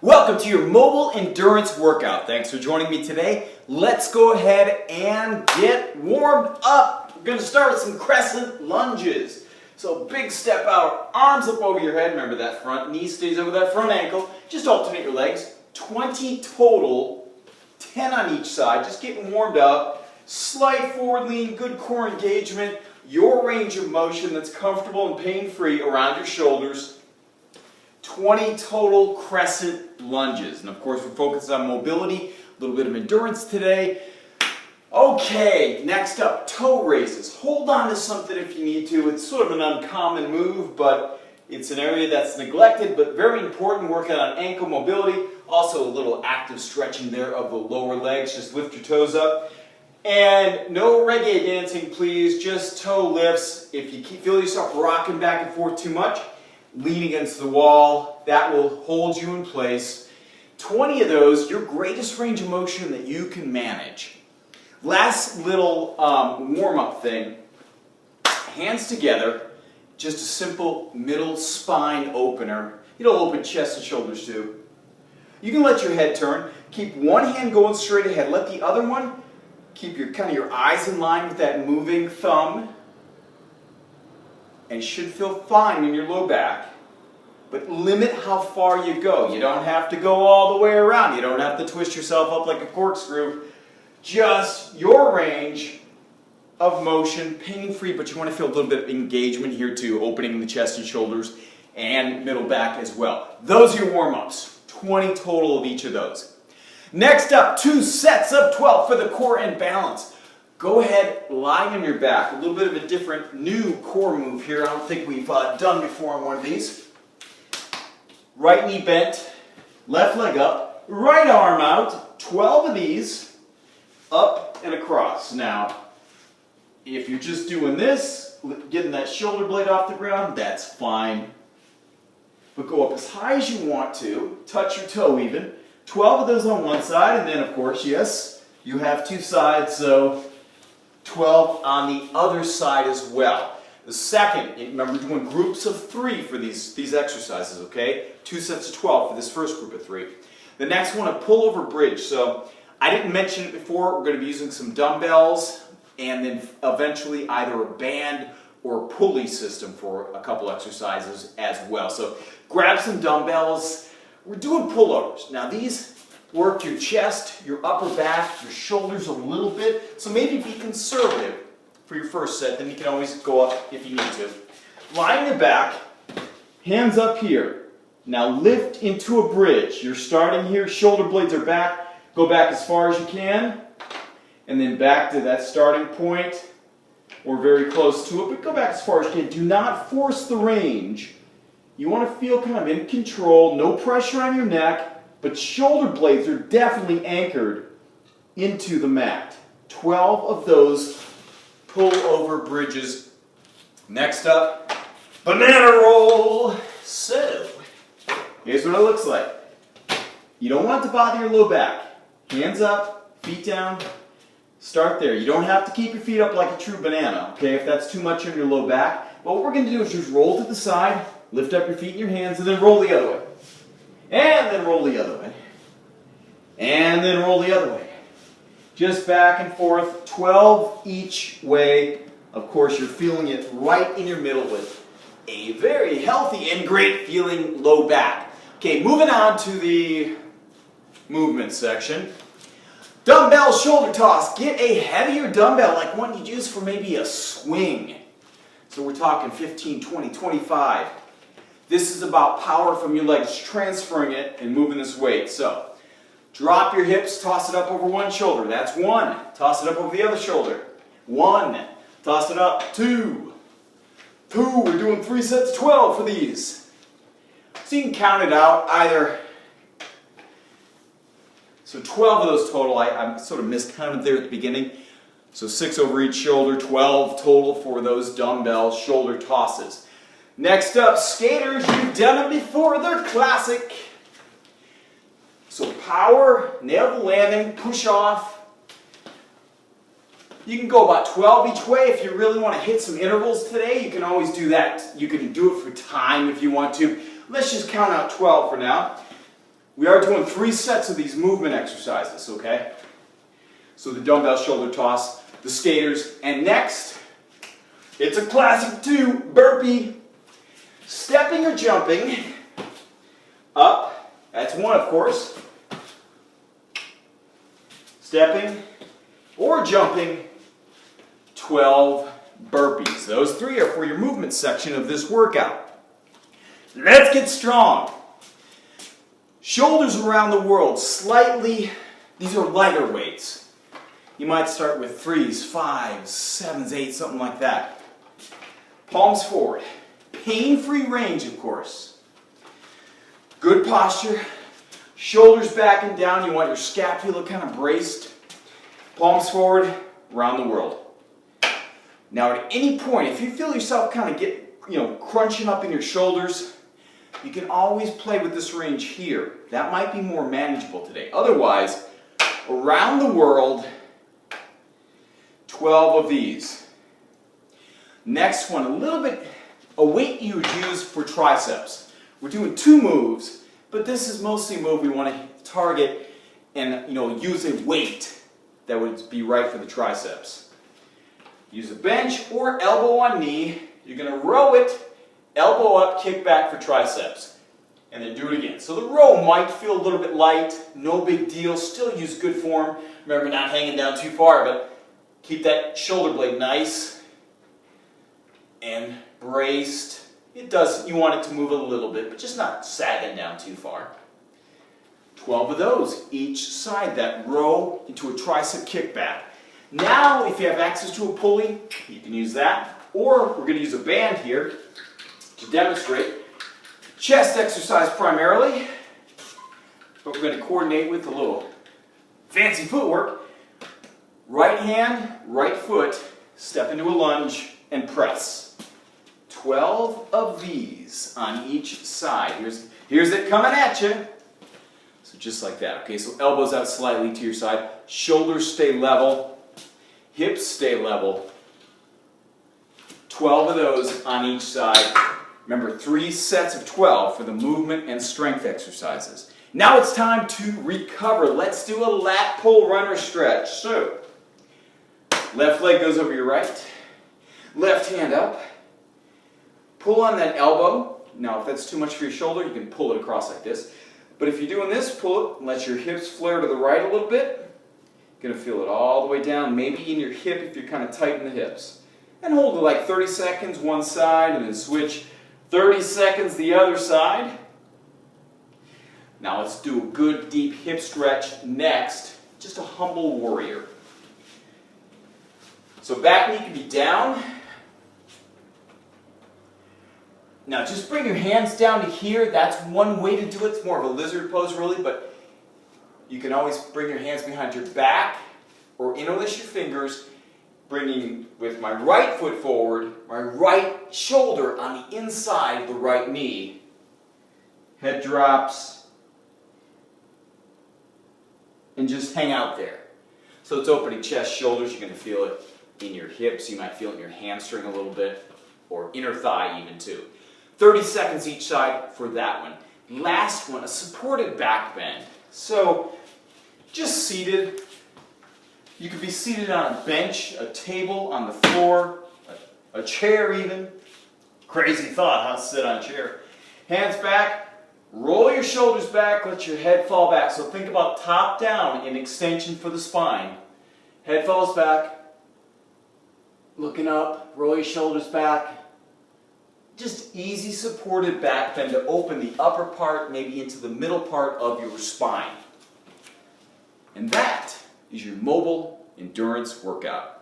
Welcome to your mobile endurance workout. Thanks for joining me today. Let's go ahead and get warmed up. We're going to start with some crescent lunges. So big step out, arms up over your head. Remember that front knee stays over that front ankle. Just alternate your legs. 20 total, 10 on each side. Just getting warmed up. Slight forward lean, good core engagement. Your range of motion that's comfortable and pain-free around your shoulders. 20 total crescent lunges. And of course, we're focused on mobility, a little bit of endurance today. Okay, next up, toe raises. Hold on to something if you need to. It's sort of an uncommon move, but it's an area that's neglected, but very important. Working on ankle mobility. Also a little active stretching there of the lower legs. Just lift your toes up. And no reggae dancing, please. Just toe lifts. If you feel yourself rocking back and forth too much, lean against the wall. That will hold you in place. 20 of those, your greatest range of motion that you can manage. Last little warm-up thing. Hands together. Just a simple middle spine opener. It'll open chest and shoulders too. You can let your head turn. Keep one hand going straight ahead. Let the other one keep your eyes in line with that moving thumb. And should feel fine in your low back. But limit how far you go. You don't have to go all the way around. You don't have to twist yourself up like a corkscrew. Just your range of motion, pain-free, but you want to feel a little bit of engagement here too, opening the chest and shoulders and middle back as well. Those are your warm-ups. 20 total of each of those. Next up, 2 sets of 12 for the core and balance. Go ahead, lie on your back. A little bit of a different new core move here. I don't think we've done before on one of these. Right knee bent, left leg up, right arm out. 12 of these, up and across. Now, if you're just doing this, getting that shoulder blade off the ground, that's fine. But go up as high as you want to, touch your toe even. 12 of those on one side, and then of course, yes, you have 2 sides, so 12 on the other side as well. The second, remember doing groups of 3 for these exercises, okay? 2 sets of 12 for this first group of 3. The next one, a pull-over bridge. So I didn't mention it before. We're going to be using some dumbbells and then eventually either a band or a pulley system for a couple exercises as well. So grab some dumbbells. We're doing pullovers. Now these work your chest, your upper back, your shoulders a little bit. So maybe be conservative for your first set. Then you can always go up if you need to. Lie on your back, hands up here. Now lift into a bridge. You're starting here, shoulder blades are back. Go back as far as you can. And then back to that starting point. Or very close to it, but go back as far as you can. Do not force the range. You want to feel kind of in control, no pressure on your neck, but shoulder blades are definitely anchored into the mat. 12 of those pull-over bridges. Next up, banana roll. So, here's what it looks like. You don't want to bother your low back. Hands up, feet down. Start there. You don't have to keep your feet up like a true banana, okay, if that's too much on your low back. But what we're going to do is just roll to the side, lift up your feet in your hands, and then roll the other way. And then roll the other way. And then roll the other way. Just back and forth, 12 each way. Of course, you're feeling it right in your middle with a very healthy and great feeling low back. Okay, moving on to the movement section. Dumbbell shoulder toss. Get a heavier dumbbell, like one you'd use for maybe a swing. So we're talking 15, 20, 25. This is about power from your legs, transferring it and moving this weight. So, drop your hips, toss it up over one shoulder. That's 1. Toss it up over the other shoulder. 1. Toss it up. 2. 2. We're doing 3 sets of 12 for these. So you can count it out either. So 12 of those total. I sort of miscounted there at the beginning. So 6 over each shoulder, 12 total for those dumbbell shoulder tosses. Next up, skaters. You've done them before. They're classic. So power, nail the landing, push off. You can go about 12 each way. If you really want to hit some intervals today, you can always do that. You can do it for time if you want to. Let's just count out 12 for now. We are doing 3 sets of these movement exercises, okay? So the dumbbell shoulder toss, the skaters, and next, it's a classic too, burpee. Stepping or jumping up, that's 1 of course. Stepping or jumping, 12 burpees. Those 3 are for your movement section of this workout. Let's get strong. Shoulders around the world, slightly, these are lighter weights. You might start with 3s, 5s, 7s, 8s, something like that. Palms forward. Pain-free range, of course. Good posture. Shoulders back and down. You want your scapula kind of braced. Palms forward, around the world. Now at any point, if you feel yourself kind of crunching up in your shoulders, you can always play with this range here. That might be more manageable today. Otherwise, around the world, 12 of these. Next one, a weight you would use for triceps. We're doing 2 moves, but this is mostly a move we want to target and use a weight that would be right for the triceps. Use a bench or elbow on knee. You're going to row it, elbow up, kick back for triceps. And then do it again. So the row might feel a little bit light, no big deal, still use good form. Remember, not hanging down too far, but keep that shoulder blade nice and braced. You want it to move a little bit, but just not sagging down too far. 12 of those, each side, that row into a tricep kickback. Now, if you have access to a pulley, you can use that. Or we're going to use a band here to demonstrate. Chest exercise primarily, but we're going to coordinate with a little fancy footwork. Right hand, right foot, step into a lunge and press. 12 of these on each side. Here's it coming at you. So just like that. Okay, so elbows out slightly to your side. Shoulders stay level. Hips stay level. 12 of those on each side. Remember, 3 sets of 12 for the movement and strength exercises. Now it's time to recover. Let's do a lat pull runner stretch. So, left leg goes over your right. Left hand up. Pull on that elbow. Now, if that's too much for your shoulder, you can pull it across like this. But if you're doing this, pull it and let your hips flare to the right a little bit. You're going to feel it all the way down, maybe in your hip if you're kind of tight in the hips. And hold it like 30 seconds one side and then switch 30 seconds the other side. Now let's do a good deep hip stretch next. Just a humble warrior. So back knee can be down. Now just bring your hands down to here. That's one way to do it. It's more of a lizard pose really, but you can always bring your hands behind your back or interlace your fingers, bringing with my right foot forward, my right shoulder on the inside of the right knee. Head drops. And just hang out there. So it's opening chest, shoulders. You're going to feel it in your hips. You might feel it in your hamstring a little bit, or inner thigh even too. 30 seconds each side for that one. Last one, a supported back bend. So just seated. You could be seated on a bench, a table, on the floor, a chair even. Crazy thought, how to sit on a chair. Hands back. Roll your shoulders back, let your head fall back. So think about top down in extension for the spine. Head falls back. Looking up, roll your shoulders back. Just easy supported back bend to open the upper part, maybe into the middle part of your spine. And that is your mobile endurance workout.